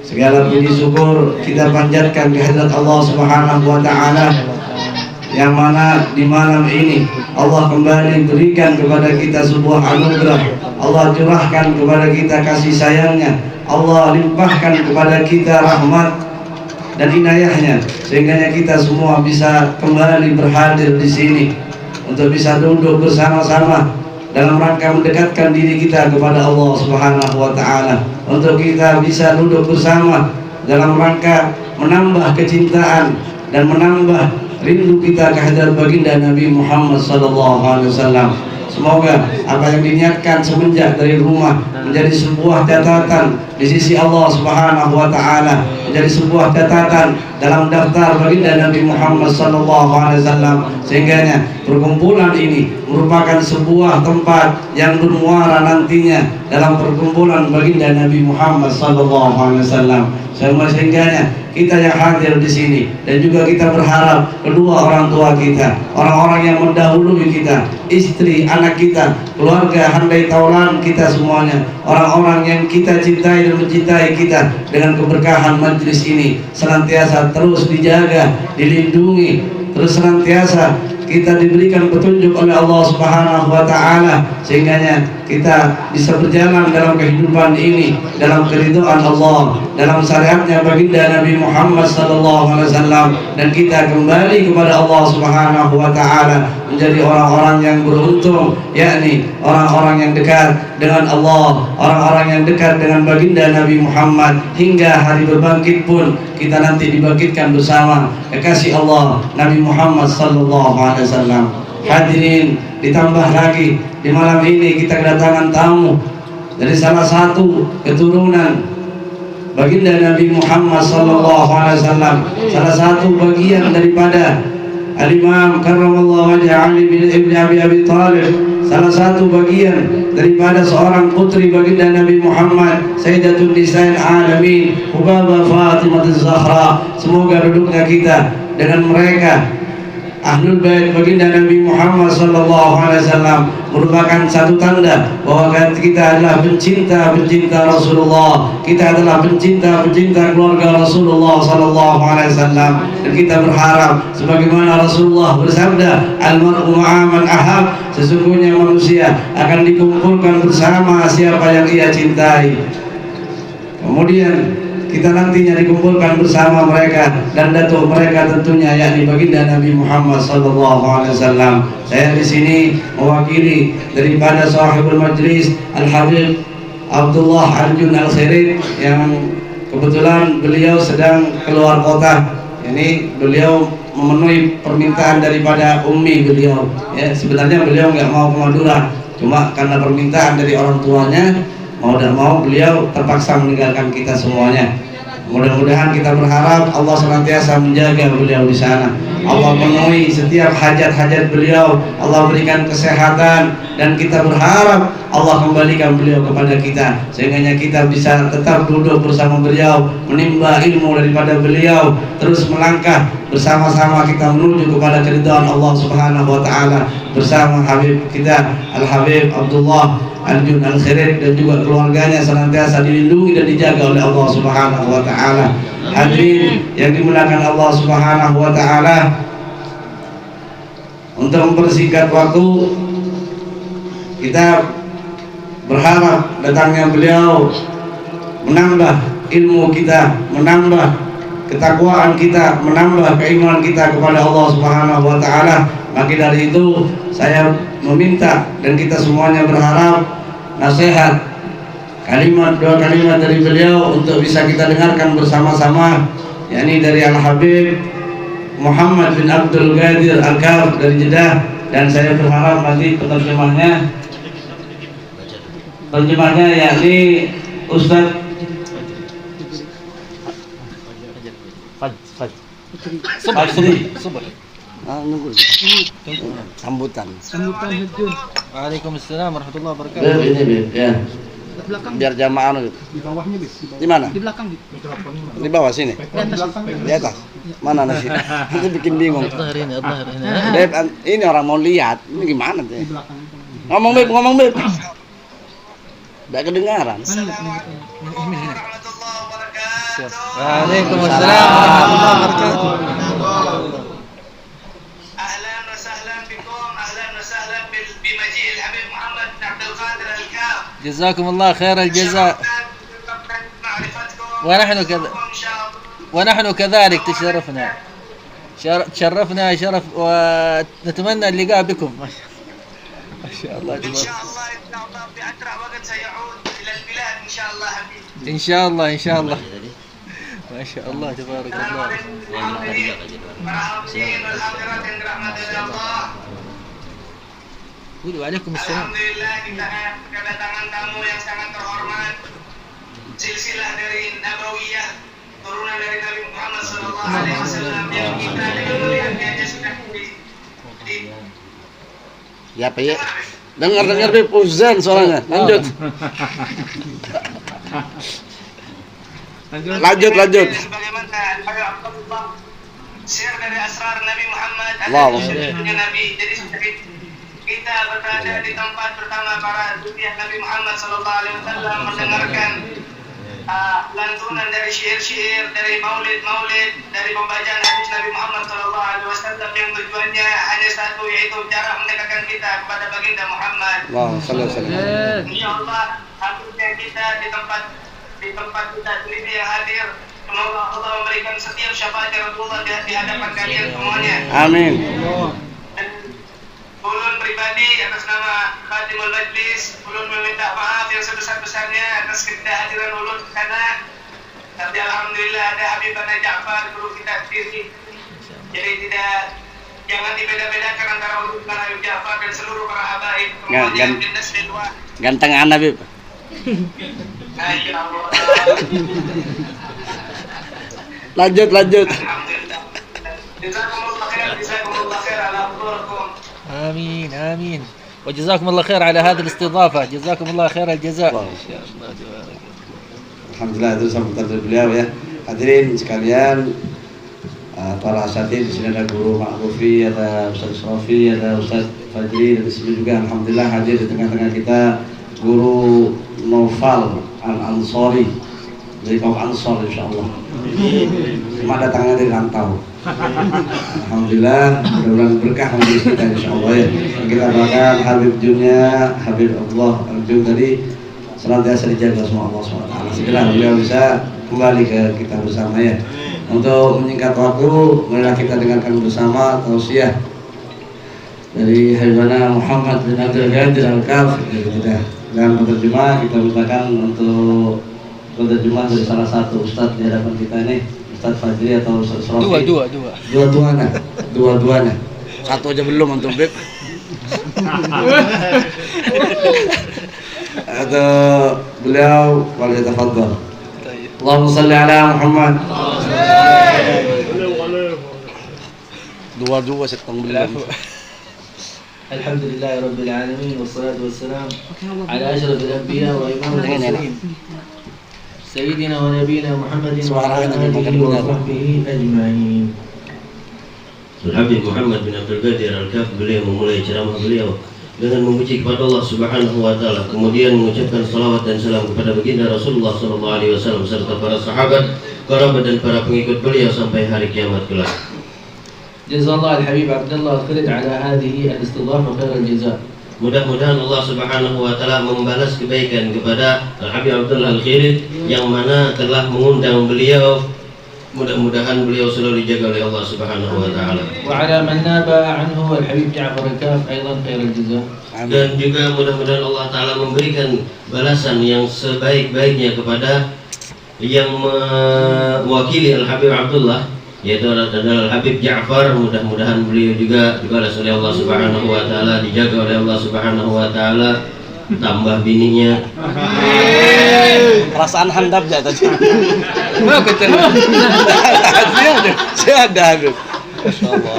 Segala puji syukur kita panjatkan kehadirat Allah Subhanahu wa taala yang mana di malam ini Allah kembali berikan kepada kita sebuah anugerah. Allah curahkan kepada kita kasih sayangnya. Allah limpahkan kepada kita rahmat dan inayahnya, sehingga kita semua bisa kembali berhadir di sini untuk bisa duduk bersama-sama dalam rangka mendekatkan diri kita kepada Allah Subhanahu wa taala, untuk kita bisa duduk bersama dalam rangka menambah kecintaan dan menambah rindu kita kehadirat baginda Nabi Muhammad sallallahu alaihi wasallam. Semoga apa yang diniatkan semenjak dari rumah menjadi sebuah catatan di sisi Allah Subhanahu wa taala, menjadi sebuah catatan dalam daftar baginda Nabi Muhammad sallallahu alaihi wasallam, sehingga perkumpulan ini merupakan sebuah tempat yang bermuara nantinya dalam perkumpulan baginda Nabi Muhammad sallallahu alaihi wasallam. Sehingga kita yang hadir di sini dan juga kita berharap kedua orang tua kita, orang-orang yang mendahului kita, istri, anak kita, keluarga, handai taulan kita semuanya, orang-orang yang kita cintai dan mencintai kita, dengan keberkahan majlis ini senantiasa terus dijaga, dilindungi, terus senantiasa kita diberikan petunjuk oleh Allah Subhanahu wa taala, sehingga kita bisa berjalan dalam kehidupan ini dalam keridhaan Allah, dalam syariatnya baginda Nabi Muhammad sallallahu alaihi wasallam, dan kita kembali kepada Allah Subhanahu wa taala menjadi orang-orang yang beruntung, yakni orang-orang yang dekat dengan Allah, orang-orang yang dekat dengan baginda Nabi Muhammad, hingga hari berbangkit pun kita nanti dibangkitkan bersama kekasih Allah Nabi Muhammad sallallahu alaihi wasallam. Hadirin, ditambah lagi di malam ini kita kedatangan tamu dari salah satu keturunan baginda Nabi Muhammad sallallahu alaihi wasallam, salah satu bagian daripada Al-Imam karramallahu wajhahu Ali bin Abi Thalib, salah satu bagian daripada seorang putri baginda Nabi Muhammad, Sayyidatun Nisa'il Alamin, Hubabah Fatimah Az-Zahra. Semoga duduknya kita dengan mereka Ahlul Bait baginda Nabi Muhammad sallallahu alaihi wasallam merupakan satu tanda bahwa kita adalah pencinta Rasulullah, kita adalah pencinta keluarga Rasulullah sallallahu alaihi wasallam, dan kita berharap sebagaimana Rasulullah bersabda, al-mar'u ma'a man ahab, sesungguhnya manusia akan dikumpulkan bersama siapa yang ia cintai. Kemudian kita nantinya dikumpulkan bersama mereka dan datuk mereka tentunya, yakni baginda Nabi Muhammad sallallahu alaihi wasallam. Saya di sini mewakili daripada sahibul majlis Al-Habib Abdullah Arjun Al-Khirit, yang kebetulan beliau sedang keluar kota. Ini beliau memenuhi permintaan daripada ummi beliau. Ya, sebenarnya beliau nggak mau ke Madura, cuma karena permintaan dari orang tuanya, mau tidak mau beliau terpaksa meninggalkan kita semuanya. Mudah-mudahan kita berharap Allah senantiasa menjaga beliau di sana. Allah penuhi setiap hajat-hajat beliau, Allah berikan kesehatan, dan kita berharap Allah kembalikan beliau kepada kita, sehingga kita bisa tetap duduk bersama beliau, menimba ilmu daripada beliau, terus melangkah bersama-sama kita menuju kepada keridhaan Allah Subhanahu wa taala bersama Habib kita Al-Habib Abdullah Arjun Al-Khirit, dan juga keluarganya senantiasa dilindungi dan dijaga oleh Allah Subhanahu wa taala. Hadirin yang dimuliakan Allah Subhanahu wa taala, untuk mempersingkat waktu, kita berharap datangnya beliau menambah ilmu kita, menambah ketakwaan kita, menambah keimanan kita kepada Allah Subhanahu wa taala. Maka dari itu saya meminta dan kita semuanya berharap nasihat, dua kalimat dari beliau untuk bisa kita dengarkan bersama-sama, yakni dari Al-Habib Muhammad bin Abdul Qadir Al-Kaf dari Jeddah, dan saya berharap nanti penerjemahnya yakni Ustadz Fajri. Sambutan. Waalaikumsalam warahmatullahi wabarakatuh. Ini ya. Biar jamaah Di bawahnya bis. di mana? Di belakang gitu. Di bawah sini. Di atas. Mana nasi? Itu bikin bingung. Beb, ini orang mau lihat. Ini gimana tuh? Di belakang itu. Ngomong beb. Tidak kedengaran. Mana lihat? Warahmatullahi wabarakatuh. وعليكم السلام ورحمة الله وبركاته. أهلا وسهلا بكم، أهلا وسهلا بمجيء الحبيب محمد بن عبد القادر الكاف. جزاكم الله خير الجزاء. ونحن كذلك تشرفنا شرف ونتمنى اللقاء بكم. ما شاء الله إن شاء الله في أسرع وقت سيعود إلى البلاد إن شاء الله حبيبي. إن شاء الله إن شاء الله. ما شاء الله تبارك السلام الله. عليكم الحاضرين والحاضرات yang dirahmati oleh Allah. وعليكم السلام. Alhamdulillah kita kedatangan tamu yang sangat terhormat. Silsilah dari Nabawiyah, turunan dari Nabi Muhammad SAW yang kita dengan melihatnya aja sudah di Ya, Pak ya. Dengar Beb, uzan suaranya. Lanjut. Lanjut. Bagaimana Abdullah share dari asrar Nabi Muhammad, asrar Nabi. Jadi kita berada di tempat pertama para zuriat Nabi Muhammad SAW mendengarkan lantunan dari syair-syair, dari maulid-maulid, dari pembacaan hadis Nabi Muhammad SAW yang tujuannya hanya satu, yaitu cara mendekatkan kita kepada baginda Muhammad. Insyaallah hadirnya kita di tempat kita sendiri yang hadir, semoga Allah memberikan setiap syafaat Rasulullah di hadapan kalian semuanya. Amin. Ulun pribadi atas nama Khadimul Majlis, ulun meminta maaf yang sebesar-besarnya atas ketidakhadiran ulun di sana. Tapi alhamdulillah ada Habibana Ja'far, guru kita sendiri. Jadi jangan dibeda-bedakan antara ulun dengan Habib Ja'far dan seluruh para habaib. Semuanya jelas kedua. Ganteng anak, Beb. Ya Allah. Lanjut. Alhamdulillah. Jazakumullah khair ala hudurikum. آمين وجزاكم الله خير على هذه الاستضافة. جزاكم الله خير الجزاء. Alhamdulillah, itu sambutan dari beliau ya. Hadirin sekalian, para asatidz di sini ada Guru Ma'rufi, ada Ustaz Rafi, ada Ustaz Fajri, dan di sini juga alhamdulillah hadir di tengah-tengah kita Guru Noval Al-Ansori dari kaum Ansor insyaallah. Cuma datangnya dari rantau. Alhamdulillah, mudah-mudahan berkah majelis kita insyaallah ya. Kita doakan Habib Junya, Habib Allah Al-Jun tadi senantiasa dijaga sama Allah SWT. Segera beliau bisa kembali ke kita bersama ya. Untuk menyingkat waktu, marilah kita dengarkan bersama tausiah dari Habibana Muhammad bin Abdul Qadir Al-Kaf dari kita. Dan penerjemah kita mintakan untuk penerjemah dari salah satu ustadz di hadapan kita ini, Ustadz Fajri atau Ustadz Rafi. Dua-duanya. Satu aja belum untuk Beb. Atau beliau boleh tafadhol. Allahumma shalli ala Muhammad. Dua setengah belum. Alhamdulillah Rabbil Alamin wassalatu wassalamu ala asyrafil anbiya wa imamil mursalin Sayyidina wa nabiyina Muhammadin wa ala alihi wa sahbihi ajma'in. Habib Muhammad bin Abdul Qadir Al-Kaf beliau memulai ceramah beliau dengan memuji kepada Allah Subhanahu wa taala, kemudian mengucapkan salawat dan salam kepada baginda Rasulullah sallallahu alaihi wasallam serta para sahabat, kerabat dan para pengikut beliau sampai hari kiamat kelak. Jazallahu al-Habib Abdullah Khalid ala hadhihi al-istidafah khair al-jazaa. Mudah-mudahan Allah Subhanahu wa taala membalas kebaikan kepada Habib Abdullah Al-Khalid yang mana telah mengundang beliau. Mudah-mudahan beliau selalu dijaga oleh Allah Subhanahu wa taala. Wa ala man naba anhu al-Habib Ja'far Al-Kaf aidan khair al-jazaa. Dan juga mudah-mudahan Allah taala memberikan balasan yang sebaik-baiknya kepada yang mewakili Al-Habib Abdullah, yaitu adalah Habib Ja'far. Mudah-mudahan beliau juga dibalas oleh Allah Subhanahu wa taala, dijaga oleh Allah Subhanahu wa taala, tambah bininya. Perasaan handap aja tadi. Mau ketemu. Saya ada. Masyaallah.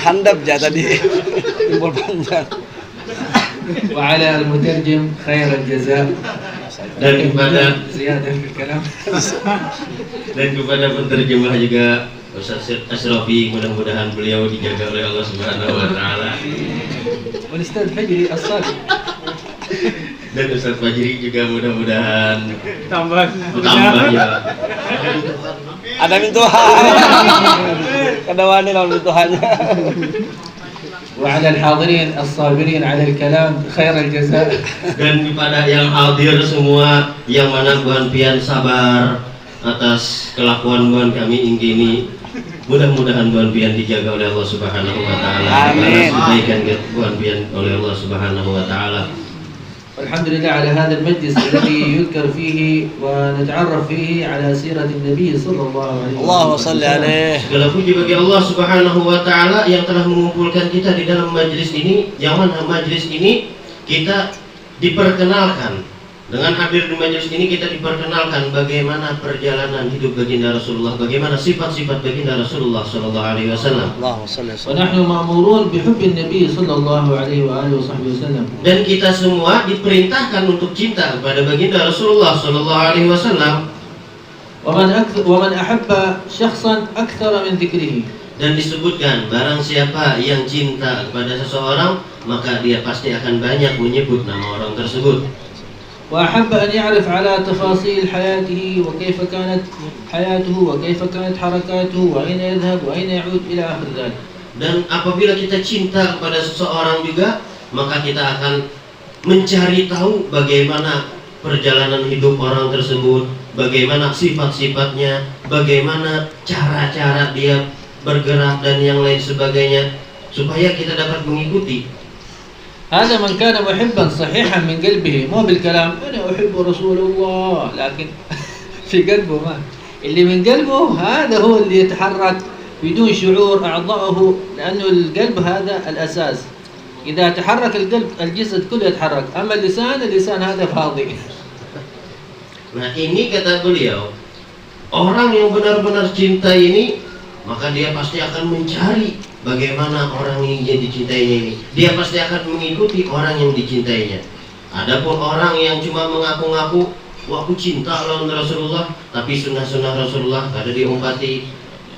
Handap aja tadi. Timbul panjang. Wa ala al-mutarjim khair al-jazaa. Dan kepada ziyadah fil kalam. Dan kepada penerjemah juga Ustaz Asrafi, mudah-mudahan beliau dijaga oleh Allah Subhanahu wa taala. Wal Ustaz Fajri As-Sadiq. Dan Ustaz Fajri juga mudah-mudahan tambah ya Ada mintuhan. Kadawani lawan mintuhannya. وعلى الحاضرين الصابرين على الكلام خير الجزاء. Dan kepada yang hadir semua yang mana buan pian sabar atas kelakuan buan kami ini, mudah-mudahan buan pian dijaga oleh Allah Subhanahu wa taala. Amin. Kebaikan buan pian oleh Allah Subhanahu wa taala. والحمد لله على هذا المجلس الذي يذكر فيه ونتعرف فيه على سيرة النبي صلى الله عليه وسلم. Allahumma shalli alaihi. Segala puji bagi Allah Subhanahu wa taala yang telah mengumpulkan kita di dalam majlis ini, yang mana majlis ini kita diperkenalkan. Dengan hadir di majlis ini kita diperkenalkan bagaimana perjalanan hidup baginda Rasulullah, bagaimana sifat-sifat baginda Rasulullah sallallahu alaihi wasallam. Allahumma shalli alaihi. ونحن مأمورون بحب النبي صلى الله عليه وآله وصحبه وسلم. Dan kita semua diperintahkan untuk cinta kepada baginda Rasulullah sallallahu alaihi wasallam. ومن أحب شخصا أكثر من ذكره. Dan disebutkan barang siapa yang cinta kepada seseorang maka dia pasti akan banyak menyebut nama orang tersebut. وأحب أن يعرف على تفاصيل حياته وكيف كانت حياته وكيف كانت حركاته وأين يذهب وأين يعود إلى آخر ذلك. Dan apabila kita cinta kepada seseorang juga maka kita akan mencari tahu bagaimana perjalanan hidup orang tersebut, bagaimana sifat-sifatnya, bagaimana cara-cara dia bergerak dan yang lain sebagainya supaya kita dapat mengikuti. هذا من كان محبا صحيحا من قلبه مو بالكلام أنا أحب رسول الله لكن في قلبه ما اللي من قلبه هذا هو اللي يتحرك بدون شعور أعضاءه لأنه القلب هذا الأساس إذا تحرك القلب الجسد كله يتحرك أما اللسان هذا فاضي. Nah ini kata beliau, orang yang benar-benar cinta ini maka dia pasti akan mencari bagaimana orang yang dicintainya ini. Dia pasti akan mengikuti orang yang dicintainya. Adapun orang yang cuma mengaku-ngaku, wah aku cinta lawan Rasulullah, tapi sunnah-sunnah Rasulullah kada diumpati,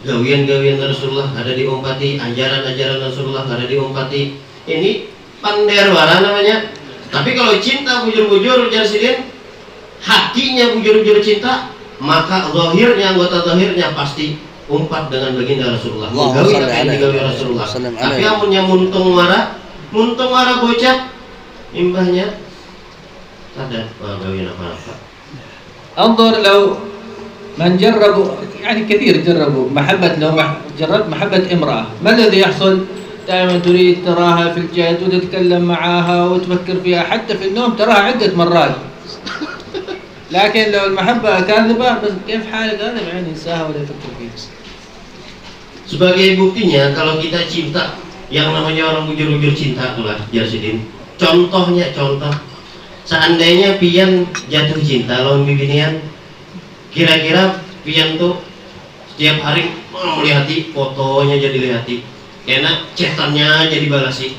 gawian-gawian Rasulullah kada diumpati, ajaran-ajaran Rasulullah kada diumpati. Ini panderwara namanya. Tapi kalau cinta bujur-bujur jarsidin, hatinya bujur-bujur cinta, maka zahirnya, anggota zahirnya pasti umpat dengan baginda Rasulullah. Gawi apa yang digawi Rasulullah. Tapi amunnya muntung marah bocah, imbahnya ada gawi apa-apa. انظر لو من جربوا يعني كثير جربوا محبة لو جربت محبة امرأة ما الذي يحصل؟ دائما تريد تراها في الجد وتتكلم معاها وتفكر فيها حتى في النوم تراها عدة مرات. لكن لو المحبة كاذبة بس كيف حالك هذا بعين ينساها ولا يفكر فيها. Sebagai buktinya kalau kita cinta, yang namanya orang bujur-bujur cinta itulah Jarsidin. Contoh seandainya pian jatuh cinta lawan bibinian, kira-kira pian tuh setiap hari melihati fotonya jadi lihati, enak chatannya jadi balasi.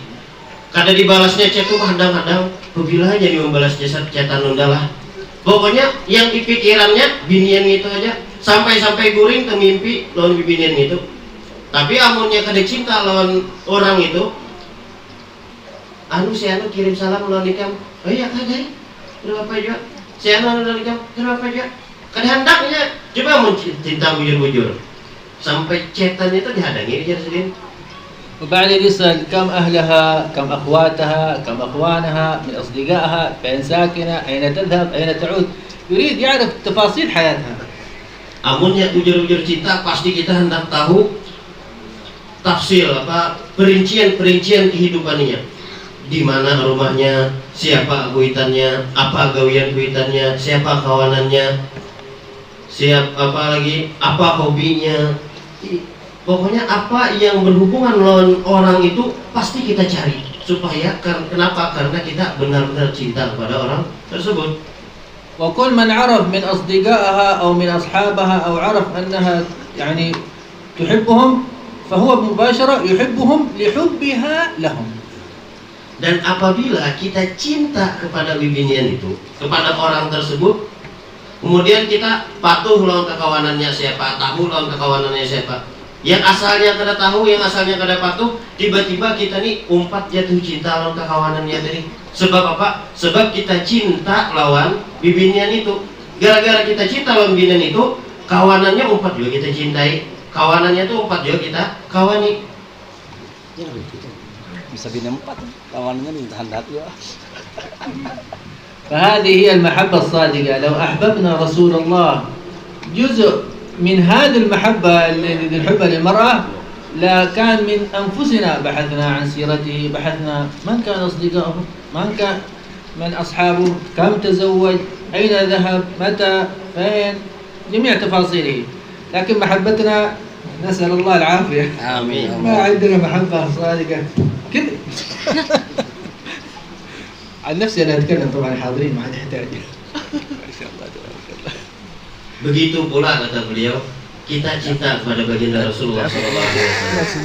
Kada dibalasnya chat tuh kadang-kadang bila jadi membalas jasa chatan undalah. Pokoknya yang di pikirannya binian gitu aja, sampai guring ke mimpi lawan bibinian gitu. Tapi amunnya kada cinta lawan orang itu, si anu kirim salam lawan ikam, oh iya kagak, kenapa juga? Si anu lawan ikam, kenapa juga? Kada hendaknya, coba amun cinta bujur-bujur, sampai chatan itu dihadangi aja sedih. وبعدين يسأل كم أهلها كم أخواتها كم أخوانها من أصدقائها فين ساكنة أين تذهب أين تعود يريد يعرف تفاصيل حياتها. Amunnya bujur-bujur cinta pasti kita hendak tahu tafsir perincian kehidupannya, di mana rumahnya, siapa kuitannya, apa gawian kuitannya, siapa kawanannya, apa hobinya. Pokoknya apa yang berhubungan lawan orang itu pasti kita cari supaya kenapa? Karena kita benar-benar cinta kepada orang tersebut. وكل من عرف من أصدقائها أو من أصحابها أو عرف أنها يعني تحبهم فهو مباشرة يحبهم لحبها لهم. Dan apabila kita cinta kepada bibinian itu, kepada orang tersebut, kemudian kita patuh lawan kekawanannya siapa, tahu lawan kekawanannya siapa, yang asalnya kada tahu, yang asalnya kada patuh, tiba-tiba kita nih umpat jatuh cinta lawan kekawanannya tadi. Sebab apa? Sebab kita cinta lawan bibinian itu. Gara-gara kita cinta lawan bibinian itu, kawanannya 4 juga kita cintai, kawanannya tuh 4 juga kita kawani. Bisa bina 4, kawanannya ditahan hati ya. فهذه هي المحبة الصادقة. لو أحببنا رسول الله جزء من هذه المحبة التي نحبها للمرأة لا كان من أنفسنا بحثنا عن سيرته، بحثنا من كان أصدقائه، من كان من أصحابه، كم تزوج، أين ذهب، متى، فين، جميع تفاصيله. لكن محبتنا نسأل الله العافية. آمين. ما عندنا محبة صادقة كذا. عن نفسي أنا أتكلم طبعا، حاضرين ما عاد يحتاج. Begitu pula kata beliau, kita cinta kepada baginda Rasulullah SAW.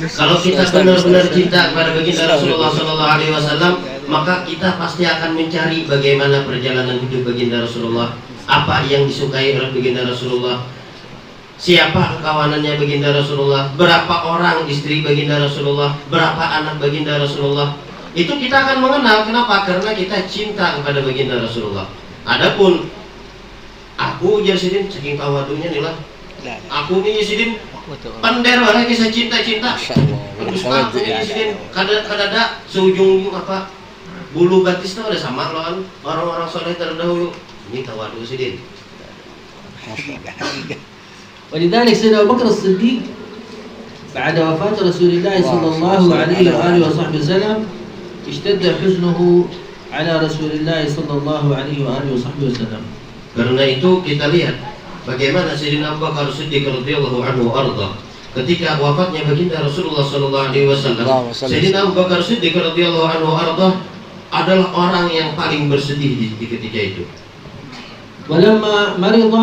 Kalau kita benar-benar cinta kepada baginda Rasulullah SAW, maka kita pasti akan mencari bagaimana perjalanan hidup baginda Rasulullah, apa yang disukai oleh baginda Rasulullah, siapa kawanannya baginda Rasulullah, berapa orang istri baginda Rasulullah, berapa anak baginda Rasulullah. Itu kita akan mengenal. Kenapa? Karena kita cinta kepada baginda Rasulullah. Adapun aku Jasidin saking tawadunya nih lah, aku nih Jasidin pandai lah kisah cinta-cinta. Terus aku nih Jasidin kadada seujung apa bulu batis tuh ada sama lawan orang-orang soleh terdahulu. Ini tawadu Jasidin. ولذلك سيدنا أبو بكر الصديق بعد وفاة رسول الله صلى الله عليه وآله وصحبه وسلم اشتد حزنه على رسول الله صلى الله عليه وآله وصحبه وسلم. Karena itu kita lihat bagaimana Sayyidina Abu Bakar Siddiq radhiyallahu anhu arda ketika wafatnya baginda Rasulullah sallallahu alaihi wasallam. Sayyidina Abu Bakar Siddiq radhiyallahu anhu arda adalah orang yang paling bersedih di ketika itu. ولما مرض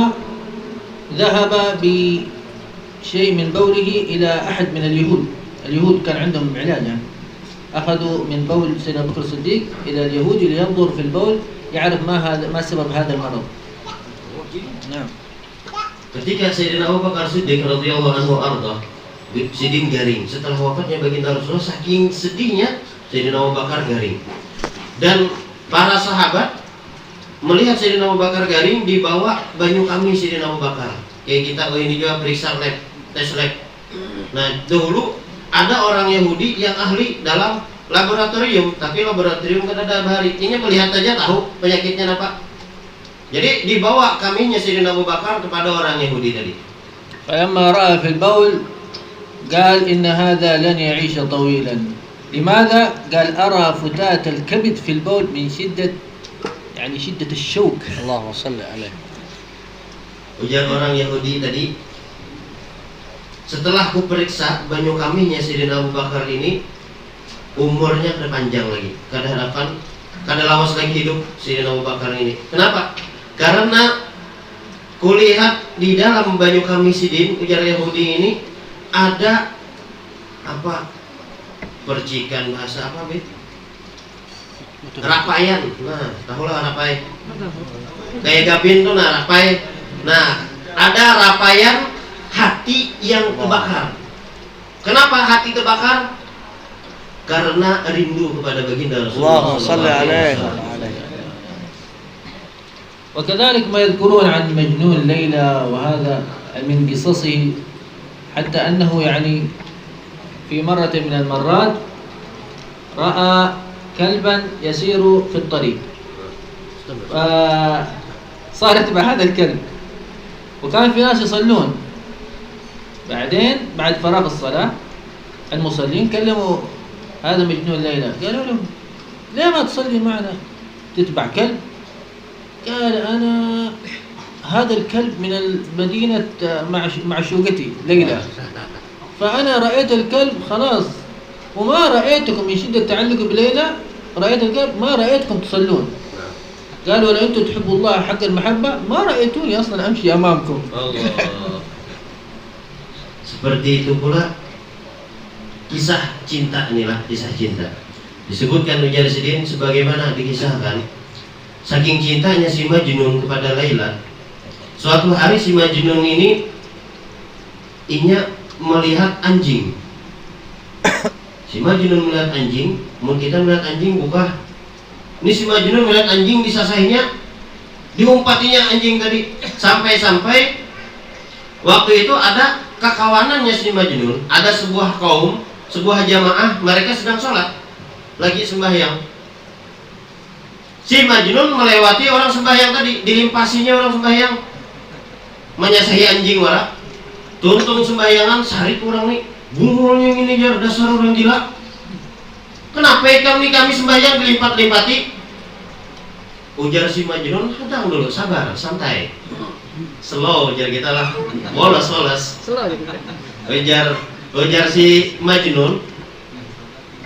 ذهب بشيء من بوله إلى أحد من اليهود. اليهود كان عندهم علاج يعني. أخذوا من بول سيدنا أبو بكر الصديق إلى اليهود لينظر في البول يعرف ما سبب هذا المرض. نعم. Ketika Sayyidina Abu Bakar Siddiq radhiyallahu anhu arda sidin garing setelah wafatnya baginda Rasulullah, saking sedihnya Sayyidina Abu Bakar garing. Dan para sahabat melihat Sayyidina Abu Bakar garing, dibawa banyu kami Sayyidina Abu Bakar. Kayak kita ini juga periksa lab, tes lab. Nah, dahulu ada orang Yahudi yang ahli dalam laboratorium, tapi laboratorium kan ada bahari. Ini melihat aja tahu penyakitnya apa. Jadi dibawa kaminya Sayyidina Abu Bakar kepada orang Yahudi tadi. فلما رأى في البول قال إن هذا لن يعيش طويلا. لماذا؟ قال أرى فتات الكبد في البول من شدة الشوك. اللهم صل عليه. Ujar orang Yahudi tadi, setelah ku periksa banyu kaminya Sayyidina Abu Bakar ini, umurnya kada panjang lagi, kada harapan, kada lawas lagi hidup Sayyidina Abu Bakar ini. Kenapa? Karena kulihat di dalam banyu kami sidin, ujar Yahudi ini ada apa? Percikan bahasa apa, Bet? Rapayan. Nah, tahulah rapai. Kayak gabin tuh nah rapai. Nah, ada rapayan hati yang terbakar. Kenapa hati terbakar? Karena rindu kepada baginda Rasulullah sallallahu alaihi wasallam. وكذلك ما يذكرون عن مجنون ليلى وهذا من قصصه، حتى أنه يعني في مرة من المرات رأى كلبا يسير في الطريق، فصارت مع هذا الكلب، وكان في ناس يصلون. بعدين بعد فراغ الصلاة المصلين كلموا هذا مجنون ليلى، قالوا له ليه ما تصلي معنا تتبع كلب؟ قال أنا هذا الكلب من المدينة معشوقتي ليلى، فأنا رأيت الكلب خلاص وما رأيتكم من شدة تعلق بليلى، رأيت الكلب ما رأيتكم تصلون. قالوا لو أنتم تحبوا الله حق المحبة ما رأيتوني أصلا أمشي أمامكم. Allah. Seperti itu pula kisah cinta, inilah kisah cinta. Disebutkan ujar Sidin sebagaimana dikisahkan, saking cintanya si Majnun kepada Laila. Suatu hari si Majnun ini inya melihat anjing. Si Majnun melihat anjing, mau kita melihat anjing buka. Ini si Majnun melihat anjing, disasahinya, diumpatinya anjing tadi, sampai-sampai Waktu itu ada kekawanannya si Majnun, ada sebuah kaum, sebuah jamaah, mereka sedang sholat, lagi sembahyang. Si Majnun melewati orang sembahyang tadi, dilimpasinya orang sembahyang, menyasahi anjing wara, tuntung sembahyangan, sarik orang nih, bungulnya ini jar, dasar orang gila. Kenapa kami sembahyang dilimpat-limpati? Ujar si Majnun, tenang dulu, sabar, santai. Slow ujar kita lah, bolos. Ujar si Majnun,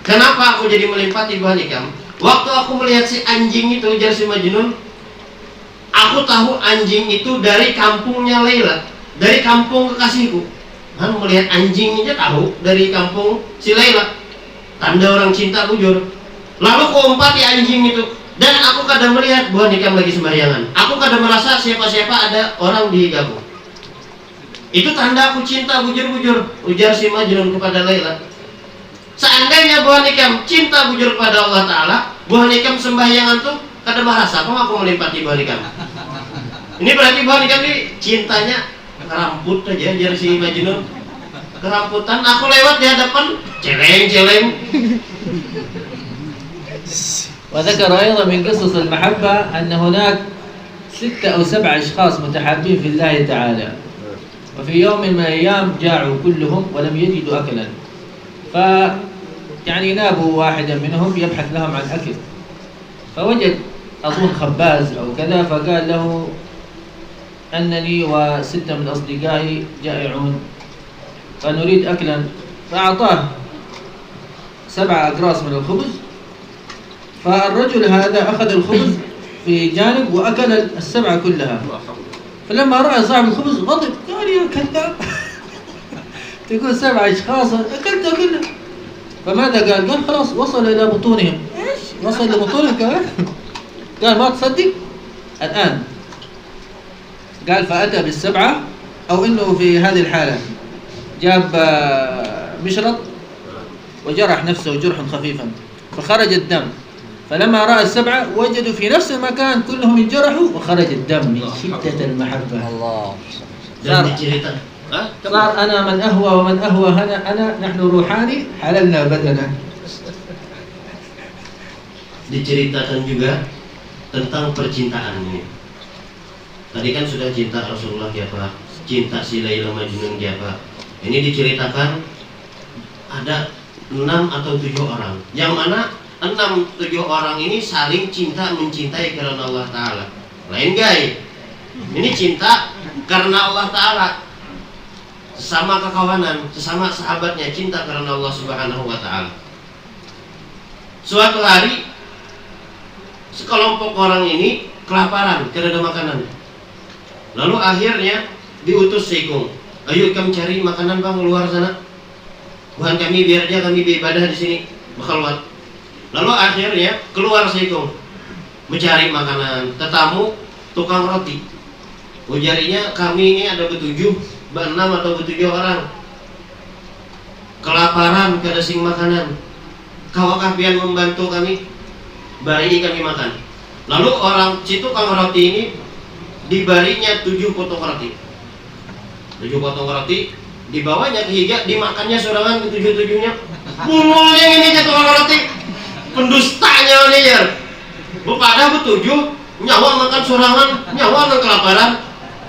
kenapa aku jadi melimpati bahan ikam? Waktu aku melihat si anjing itu, ujar si Majnun, aku tahu anjing itu dari kampungnya Laila, dari kampung kekasihku. Kan melihat anjingnya tahu dari kampung si Laila, tanda orang cinta bujur. Lalu ku umpati anjing itu, dan aku kadang melihat buah nikam lagi sembahyangan. Aku kadang merasa siapa-siapa ada orang di gabung. Itu tanda aku cinta bujur-bujur, ujar si Majnun kepada Laila. Seandainya buah nikam cinta bujur kepada Allah Ta'ala, buah nikam sembahyangan tuh kadang merasa kok aku melimpati buah nikam. Ini berarti buah nikam ini cintanya keramput aja, ujar si Majnun. Keramputan, aku lewat di hadapan, celeng. وذكر أيضا من قصص المحبة أن هناك 6 أو 7 أشخاص متحابين في الله تعالى، وفي يوم من الأيام جاعوا كلهم ولم يجدوا أكلا، يعني نابوا واحدا منهم يبحث لهم عن أكل، فوجد أظن خباز أو كذا، فقال له أنني و6 من أصدقائي جائعون فنريد أكلا، فأعطاه 7 أقراص من الخبز. فالرجل هذا أخذ الخبز في جانب وأكل 7 كلها. فلما رأى صاحب الخبز غضب، قال يا كذاب تقول 7 أشخاص أكلتها كلها. فماذا قال خلاص وصل إلى بطونهم. إيش وصل لبطونهم كمان؟ قال ما تصدق الآن. قال فأتى بال7 أو إنه في هذه الحالة جاب مشرط وجرح نفسه جرحا خفيفا فخرج الدم. فلما رأى 7 وجدوا في نفس المكان كلهم ينجرحوا وخرج الدم من شدة المحبة. الله. صار أنا من أهوى ومن أهوى أنا نحن روحاني حللنا بدنا. Diceritakan juga tentang percintaan ini. Tadi kan sudah cinta Rasulullah siapa, cinta si Laila Majnun siapa. Ini diceritakan ada 6 atau 7 orang, yang mana 6-7 orang ini saling cinta mencintai karena Allah Ta'ala. Lain gay. Ini cinta karena Allah Ta'ala, sesama kekawanan, sesama sahabatnya, cinta karena Allah Subhanahu wa Ta'ala. Suatu hari sekelompok orang ini kelaparan, tidak ada makanan. Lalu akhirnya diutus Seikung, ayo kami cari makanan bang luar sana. Tuhan kami biar aja kami beribadah di sini, bakal. Lalu akhirnya keluar Seikung mencari makanan, tetamu tukang roti. Ujarinya kami ini ada 6 atau 7 orang. Kelaparan kada sing makanan. Kawakah pian membantu kami? Bari kami makan. Lalu orang situ tukang roti ini dibarinya 7 potong roti. 7 potong roti dibawanya ke higa, dimakannya sorangan ke 7-7-nya. Bungulnya ini jatuh tukang roti. Pendustanya ini ya. Pada betujuh nyawa makan sorangan, nyawa nang kelaparan.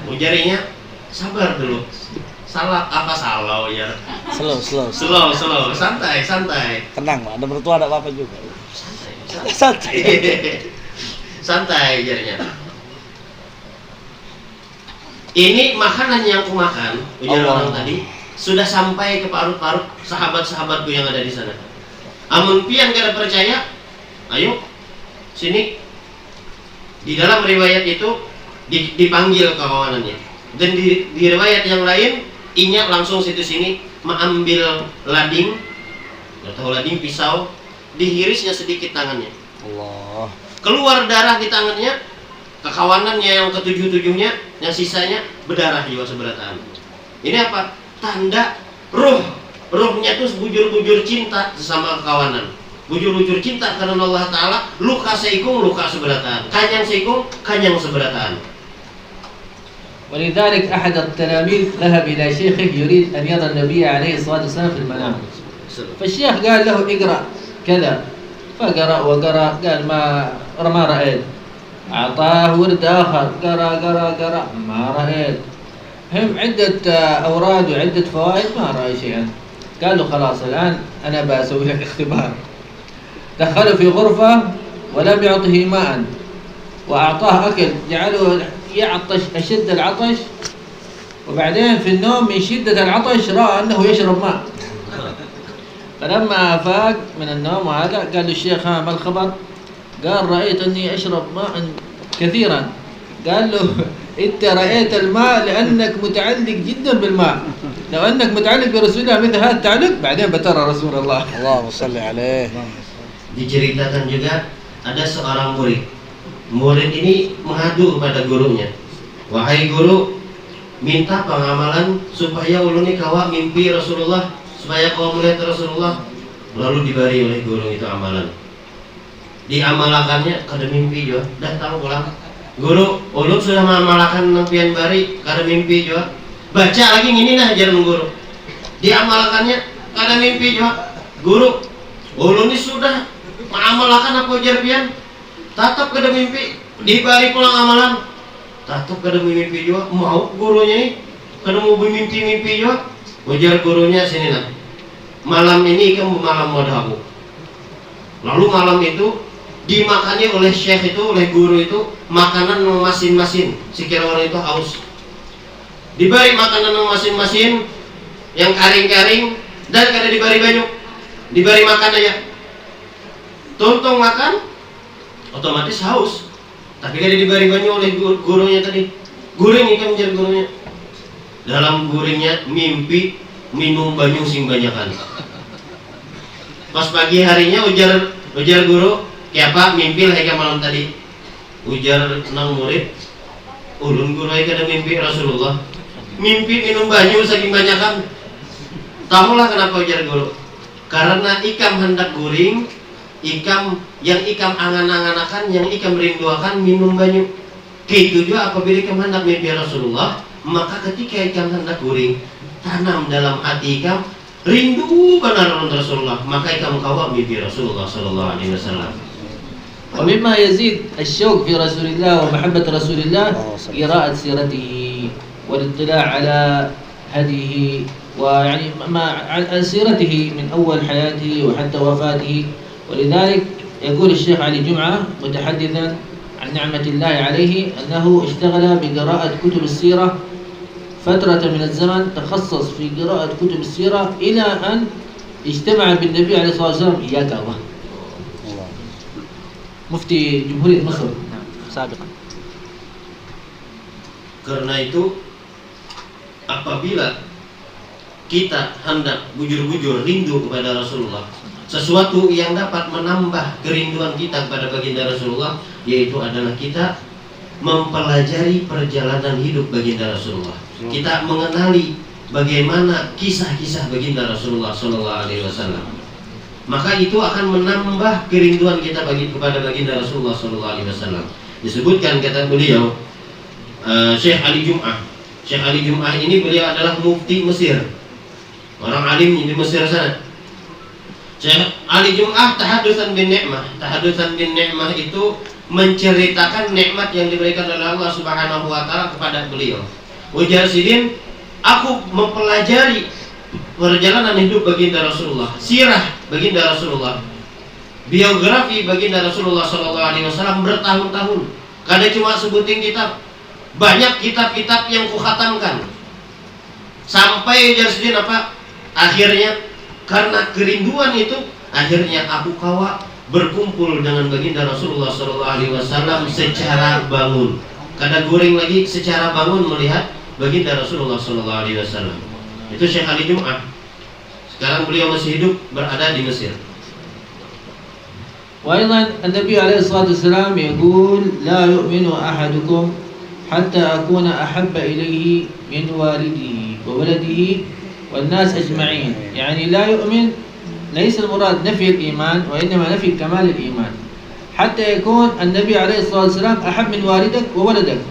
Ujarinya sabar dulu. Salah apa salah ya? Slow, santai. Tenang, ada mertua ada apa juga. Santai jarinya. Ini makanan yang aku makan, ujar orang tadi, sudah sampai ke parut-parut sahabat-sahabatku yang ada di sana. Amun pian kada percaya, ayo sini. Di dalam riwayat itu dipanggil kawanannya. Dan di riwayat yang lain, inya langsung situ sini mengambil lading, atau lading pisau, dihirisnya sedikit tangannya. Allah. Keluar darah di tangannya, kekawanannya yang ke-7-7-nya, yang sisanya berdarah juga seberataan. Ini apa? Tanda ruhnya tuh bujur-bujur cinta sesama kawanan, bujur-bujur cinta karena Allah Ta'ala. Luka seikung luka seberatan, kanyang seikung kanyang seberatan. ولذلك أحد التلاميذ ذهب إلى شيخه يريد أن يرى النبي عليه الصلاة والسلام في المنام، فالشيخ قال له اقرأ كذا، فقرأ وقرأ، قال ما رأيت. أعطاه ورد آخر، قرأ ما رأيت. هم عدة أوراد وعدة فوائد ما رأى شيئا. قال له خلاص الآن أنا بسوي لك اختبار. دخله في غرفة ولم يعطه ماء وأعطاه أكل، جعله يعطش أشد العطش، وبعدين في النوم من شدة العطش رأى أنه يشرب ماء. فلما أفاق من النوم وهذا قال له الشيخ ما الخبر؟ قال رأيت أني أشرب ماء كثيرا. قال له أنت رأيت الماء لأنك متعلق جدا بالماء، لو أنك متعلق برسول الله مثل هذا التعلق بعدين بترى رسول الله. Allahumma salli alaih. Diceritakan juga ada seorang murid. Murid ini mengadu kepada gurunya, wahai guru, minta pengamalan supaya ulun ini kawa mimpi Rasulullah, supaya kau melihat Rasulullah. Lalu diberi oleh guru itu amalan. Diamalakannya kada mimpi juga, datang pulang. Guru, ulun sudah mengamalkan nempian bari, kada mimpi juga. Baca lagi ini nah ajaran guru. Diamalkannya kada mimpi juga. Guru, ulun ini sudah mengamalkan apa ujar pian, tatap kada mimpi. Dibari pulang amalan, tatap kada mimpi juga. Mau gurunya ini kada mau mimpi juga. Ujar gurunya sini nah, malam ini kamu malam modhaku. Lalu malam itu dimakannya oleh syekh itu, oleh guru itu, makanan masin-masin. Sekira orang itu haus, diberi makanan masin-masin yang karing-karing dan kada diberi banyak, diberi makan aja. Tuntung makan, otomatis haus. Tapi kada diberi banyak oleh gurunya tadi. Guring ikan menjadi gurunya. Dalam guringnya mimpi minum banyu sing banyakan. Pas pagi harinya ujar guru, "Kiapa mimpi lah ika malam tadi?" Ujar nang murid, "Ulun guru ika ada mimpi Rasulullah. Mimpi minum banyu saking banyakan." Tahulah kenapa ujar guru? Karena ikam hendak guring, ikam angan-anganakan, yang ikam rinduakan minum banyu. Gitu juga apabila ikam hendak mimpi Rasulullah, maka ketika ikam hendak guring, tanam dalam hati ikam rindu benar Rasulullah, maka ikam kawa mimpi Rasulullah sallallahu alaihi wasallam. ومما يزيد الشوق في رسول الله ومحبة رسول الله قراءة سيرته والاطلاع على هديه، ويعني عن سيرته من أول حياته وحتى وفاته. ولذلك يقول الشيخ علي جمعة متحدثا عن نعمة الله عليه أنه اشتغل بقراءة كتب السيرة فترة من الزمن، تخصص في قراءة كتب السيرة إلى أن اجتمع بالنبي عليه الصلاة والسلام إياك الله، مفتي جمهورية مصر سابقا. Karena itu apabila kita hendak bujur-bujur rindu kepada Rasulullah, sesuatu yang dapat menambah kerinduan kita kepada baginda Rasulullah, yaitu adalah kita mempelajari perjalanan hidup baginda Rasulullah. Kita mengenali bagaimana kisah-kisah baginda Rasulullah sallallahu alaihi wasallam. Maka itu akan menambah kerinduan kita kepada baginda Rasulullah sallallahu alaihi wasallam. Disebutkan kata beliau, Syekh Ali Jum'ah. Syekh Ali Jum'ah ini beliau adalah mufti Mesir, orang alim di Mesir sana. Syekh Ali Jum'ah tahadutsan bin ni'mah. Tahadutsan bin ni'mah itu menceritakan nikmat yang diberikan oleh Allah Subhanahu wa taala kepada beliau. Ujar sidin, aku mempelajari perjalanan hidup baginda Rasulullah, sirah baginda Rasulullah, biografi baginda Rasulullah sallallahu alaihi wasallam bertahun-tahun. Kada cuma sebutin kitab, banyak kitab-kitab yang kukhatamkan. Sampai ujar sidin apa? Akhirnya karena kerinduan itu, akhirnya aku kawa berkumpul dengan baginda Rasulullah sallallahu alaihi wasallam secara bangun. Kada guring lagi, secara bangun melihat baginda Rasulullah sallallahu alaihi wasallam. Itu Syekh Ali Jum'ah. Sekarang beliau masih hidup, berada di Mesir. وأيضا النبي عليه الصلاة والسلام يقول لا يؤمن أحدكم حتى أكون أحب إليه من والده وولده والناس أجمعين. يعني لا يؤمن ليس المراد نفي الإيمان، وإنما نفي كمال الإيمان، حتى يكون النبي عليه الصلاة والسلام أحب من والدك وولدك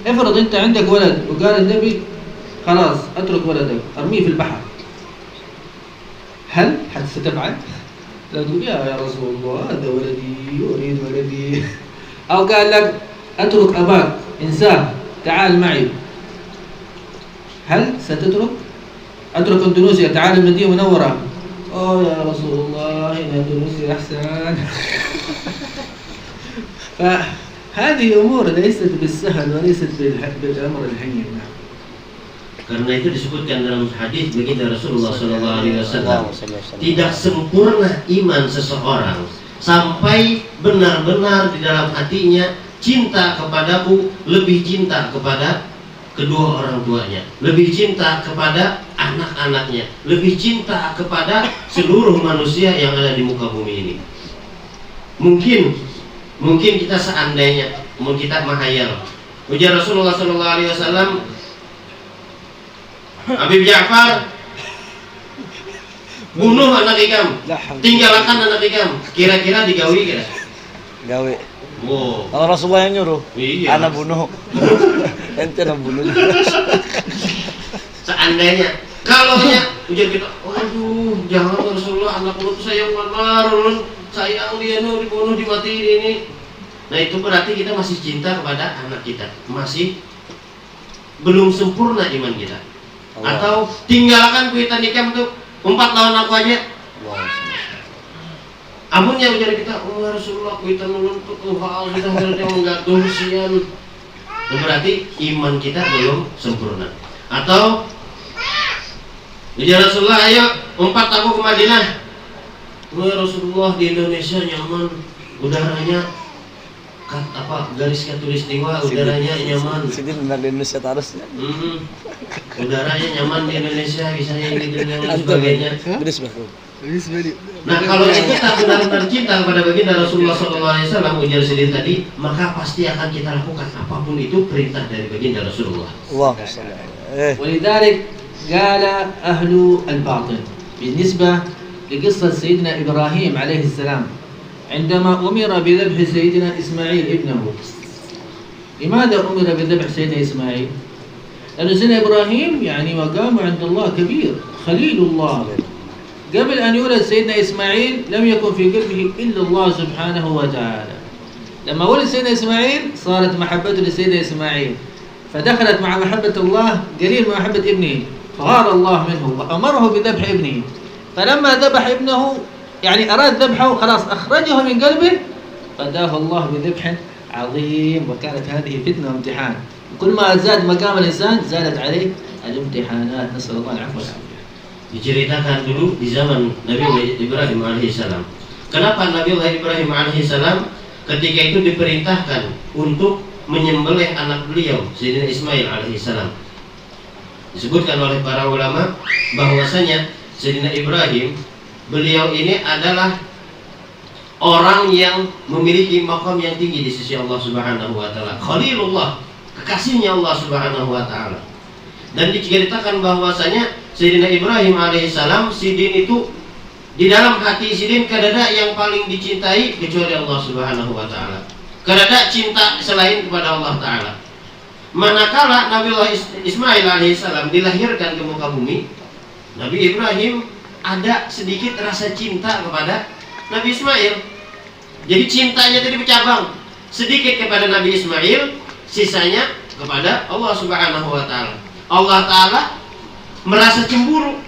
افرض أنت عندك ولد وقال النبي خلاص أترك ولدك أرميه في البحر، هل ستفعل؟ لا تقول يا رسول الله هذا ولدي أريد ولدي. أو قال لك أترك أباك إنسان تعال معي، هل ستترك؟ أترك أندونيسيا تعال المدينة المنورة، يا رسول الله إن أندونيسيا أحسن. فهذه أمور ليست بالسهل وليست بالأمر الهين. Karena itu disebutkan dalam hadis baginda Rasulullah SAW, tidak sempurna iman seseorang sampai benar-benar di dalam hatinya cinta kepadamu, lebih cinta kepada kedua orang tuanya, lebih cinta kepada anak-anaknya, lebih cinta kepada seluruh manusia yang ada di muka bumi ini. Mungkin kita seandainya, mungkin kita menghayal, ujar Rasulullah SAW, Habib Ja'far bunuh anak ikam, tinggalkan anak ikam, kira-kira digawi kira? Gawe. Wow. Kalau Rasulullah yang nyuruh, Iya. anak bunuh. Ente anak bunuh. Seandainya, kalaunya ujar kita, waduh, jangan Rasulullah, anak lu sayang banget, sayang dia dibunuh, dimatiin ini. Nah itu berarti kita masih cinta kepada anak kita, masih belum sempurna iman kita. Allah. Atau tinggalkan kuitan nikah untuk 4 lawan aku aja. Amunnya ujar kita, Rasulullah kuitan untuk hal kita menggantung sian. Berarti iman kita belum sempurna. Atau ujar Rasulullah, ayo 4 aku ke Madinah. Rasulullah di Indonesia nyaman, udaranya garis khatulistiwa, udaranya nyaman. Sini benar di Indonesia harusnya. Udaranya nyaman di Indonesia, bisa ini dan sebagainya. Nah kalau kita benar-benar cinta kepada baginda Rasulullah SAW, ujar Sidin tadi, maka pasti akan kita lakukan apapun itu perintah dari baginda Rasulullah. ولذلك قال أهل الباطل بالنسبة لقصة سيدنا إبراهيم عليه السلام عندما أمر بذبح سيدنا إسماعيل ابنه. لماذا أمر بذبح سيدنا إسماعيل؟ لأن سيدنا إبراهيم يعني مقامه عند الله كبير، خليل الله. قبل أن يولد سيدنا إسماعيل لم يكن في قلبه إلا الله سبحانه وتعالى. لما ولد سيدنا إسماعيل صارت محبته لسيدنا إسماعيل، فدخلت مع محبة الله قليل من محبة ابنه، فغار الله منه وأمره بذبح ابنه. فلما ذبح ابنه يعني أراد ذبحه خلاص أخرجه من قلبه، فداه الله بذبح عظيم. وكانت هذه فتنة وامتحان، كل ما زاد مقام الإنسان زادت عليه الامتحانات، نسأل الله العفو والعافية. Diceritakan dulu di zaman Nabi Ibrahim alaihissalam. Kenapa Nabi Ibrahim alaihissalam ketika itu diperintahkan untuk menyembelih anak beliau Sayyidina Ismail alaihissalam? Disebutkan oleh para ulama bahwasanya Sayyidina Ibrahim, beliau ini adalah orang yang memiliki makam yang tinggi di sisi Allah Subhanahu wa taala. Khalilullah, kekasihnya Allah Subhanahu wa taala. Dan diceritakan bahwasanya Sayyidina Ibrahim alaihissalam, Sidin itu di dalam hati Sidin kadada yang paling dicintai kecuali Allah Subhanahu wa taala. Kadada cinta selain kepada Allah taala. Manakala Nabiullah Ismail alaihissalam dilahirkan ke muka bumi, Nabi Ibrahim ada sedikit rasa cinta kepada Nabi Ismail. Jadi cintanya tadi bercabang, sedikit kepada Nabi Ismail, sisanya kepada Allah Subhanahu wa taala. Allah taala merasa cemburu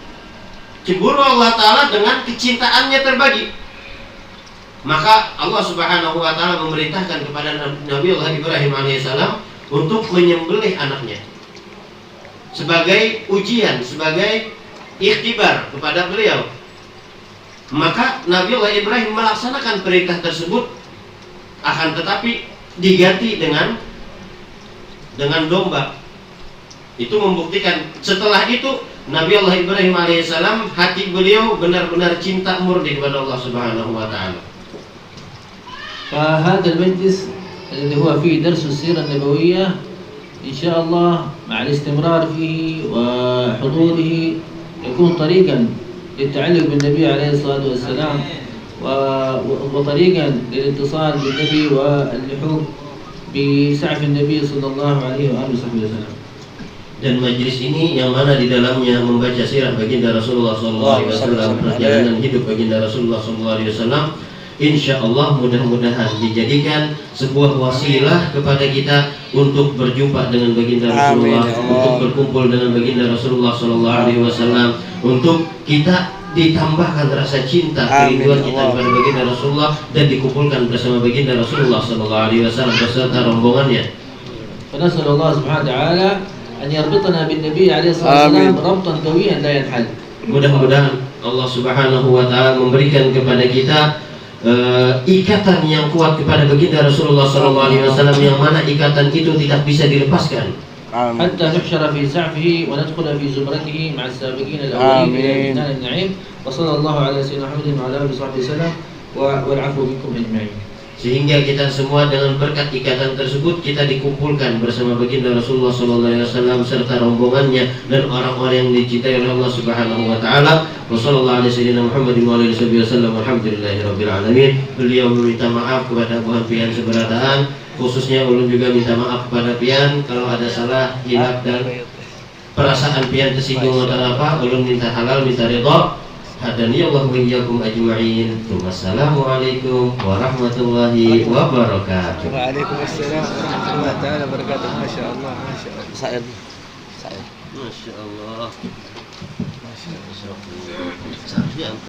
Allah taala dengan kecintaannya terbagi. Maka Allah Subhanahu wa taala memerintahkan kepada Nabi Allah Ibrahim alaihissalam untuk menyembelih anaknya sebagai ujian, sebagai ikhtibar kepada beliau. Maka Nabi Allah Ibrahim melaksanakan perintah tersebut, akan tetapi diganti dengan domba. Itu membuktikan setelah itu Nabi Allah Ibrahim alaihissalam hati beliau benar-benar cinta murni kepada Allah Subhanahu wa taala. فهذا المجلس الذي هو فيه درس السيرة النبوية إن شاء الله مع الاستمرار فيه وحضوره يكون طريقا للتعلق بالنبي عليه الصلاة والسلام وطريقا للاتصال بالنبي واللحوق بسعف النبي صلى الله عليه وآله وسلم. Dan majlis ini yang mana di dalamnya membaca sirah baginda Rasulullah SAW, perjalanan hidup baginda Rasulullah SAW, insya Allah mudah-mudahan dijadikan sebuah wasilah kepada kita untuk berjumpa dengan baginda Rasulullah, untuk berkumpul dengan baginda Rasulullah SAW, untuk kita ditambahkan rasa cinta, kerinduan kita kepada baginda Rasulullah dan dikumpulkan bersama baginda Rasulullah SAW beserta rombongannya. فنسأل الله سبحانه وتعالى أن يربطنا بالنبي عليه الصلاة والسلام ربطا قويا لا ينحل. Mudah-mudahan Allah Subhanahu wa taala memberikan kepada kita ikatan yang kuat kepada baginda Rasulullah SAW, yang mana ikatan itu tidak bisa dilepaskan. حتى نحشر في زعفه وندخل في زمرته مع السابقين الأولين إلى جنان النعيم. وصلى الله على سيدنا محمد وعلى آله وصحبه وسلم والعفو منكم أجمعين. Sehingga kita semua dengan berkat ikatan tersebut kita dikumpulkan bersama baginda Rasulullah SAW serta rombongannya dan orang-orang yang dicintai oleh Allah Subhanahu wa taala. Wassallallahu ala sayyidina Muhammad wa alihi wasallam. Alhamdulillahirabbil alamin. Beliau meminta maaf kepada Tuhan pian seberataan, khususnya ulun juga minta maaf kepada pian kalau ada salah, hilaf dan perasaan pian tersinggung atau apa, ulun minta halal, minta ridha. Hadani Allah wa iyyakum ajma'in. Wassalamualaikum warahmatullahi wabarakatuh. Waalaikumsalam warahmatullahi taala wabarakatuh. Masyaallah, masyaallah. Sa'id. Masya Allah. Masya Allah.